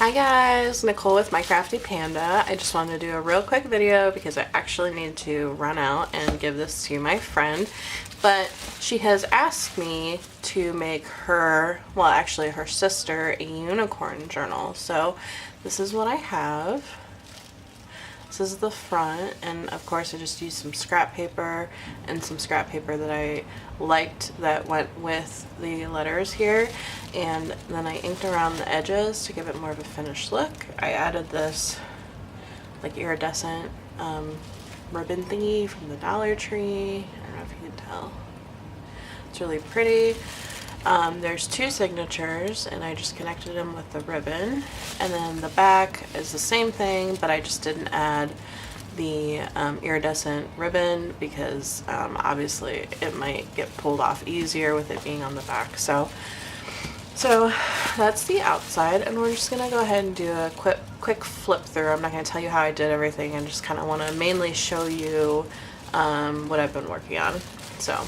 Hi guys, Nicole with My Crafty Panda. I just wanted to do a real quick video because I actually need to run out and give this to my friend, but she has asked me to make her, well actually her sister, a unicorn journal. So this is what I have. This is the front, and of course I just used some scrap paper and some scrap paper that I liked that went with the letters here, and then I inked around the edges to give it more of a finished look. I added this like iridescent ribbon thingy from the Dollar Tree. I don't know if you can tell. It's really pretty. There's two signatures and I just connected them with the ribbon, and then the back is the same thing, but I just didn't add the iridescent ribbon because obviously it might get pulled off easier with it being on the back. So that's the outside, and we're just gonna go ahead and do a quick flip through. I'm not gonna tell you how I did everything. I just kind of want to mainly show you what I've been working on. So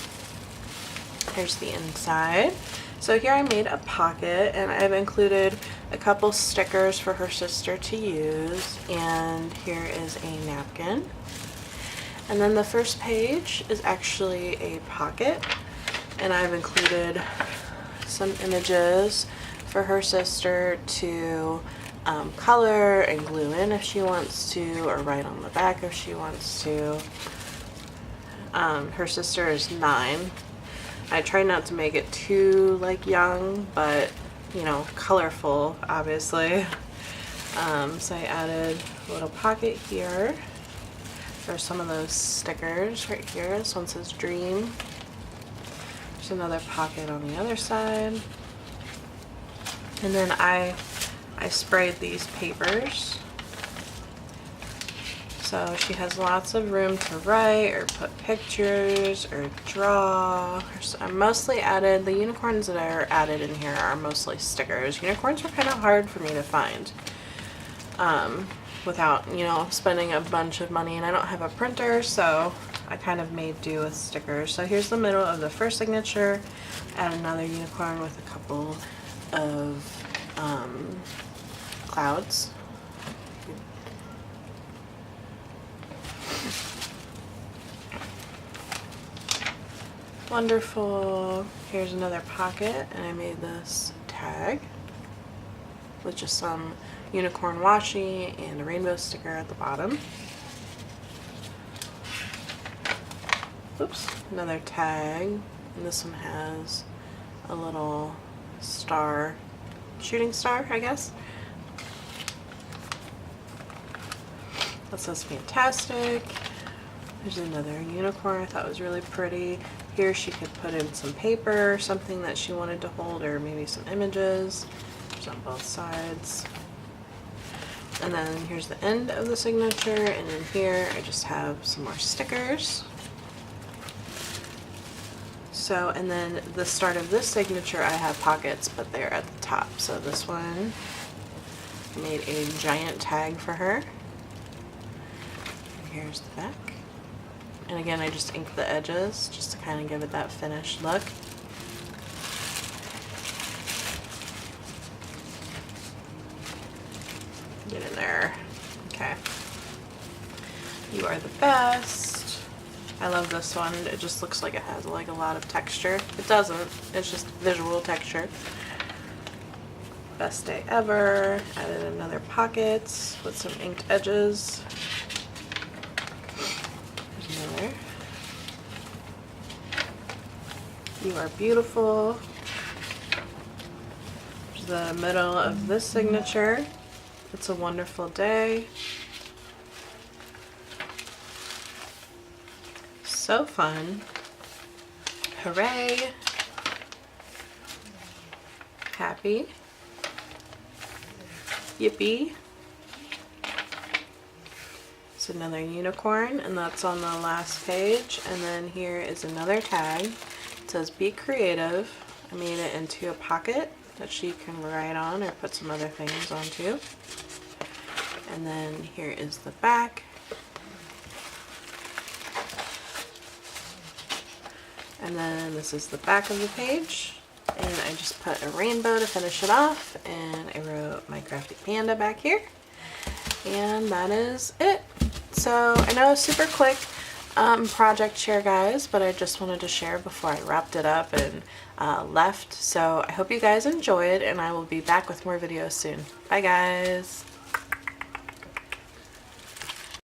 here's the inside. So here I made a pocket, and I've included a couple stickers for her sister to use, and here is a napkin. And then the first page is actually a pocket, and I've included some images for her sister to color and glue in if she wants to, or write on the back if she wants to. Her sister is 9. I try not to make it too like young, but you know, colorful obviously. So I added a little pocket here for some of those stickers right here. This one says dream. There's another pocket on the other side. And then I sprayed these papers. So she has lots of room to write or put pictures or draw. I mostly added, the unicorns that are added in here are mostly stickers. Unicorns were kind of hard for me to find without, you know, spending a bunch of money, and I don't have a printer, so I kind of made do with stickers. So here's the middle of the first signature. Add another unicorn with a couple of clouds. Wonderful. Here's another pocket, and I made this tag with just some unicorn washi and a rainbow sticker at the bottom. Oops, another tag, and this one has a little star, shooting star, I guess. That says fantastic. There's another unicorn I thought was really pretty. Here she could put in some paper, something that she wanted to hold, or maybe some images. There's on both sides. And then here's the end of the signature, and in here I just have some more stickers. So, and then the start of this signature I have pockets, but they're at the top. So this one, I made a giant tag for her. And here's the back. And again, I just inked the edges just to kind of give it that finished look. Get in there. Okay. You are the best. I love this one. It just looks like it has like a lot of texture. It doesn't. It's just visual texture. Best day ever. Added another pocket with some inked edges. Another. You are beautiful. There's the middle of this signature. It's a wonderful day. So fun. Hooray. Happy. Yippee. It's another unicorn, and that's on the last page. And then here is another tag. It says be creative. I made it into a pocket that she can write on or put some other things onto. And then here is the back. And then this is the back of the page. And I just put a rainbow to finish it off, and I wrote my Crafty Panda back here. And that is it. So I know it's super quick project share, guys, but I just wanted to share before I wrapped it up and left. So I hope you guys enjoyed, and I will be back with more videos soon. Bye, guys.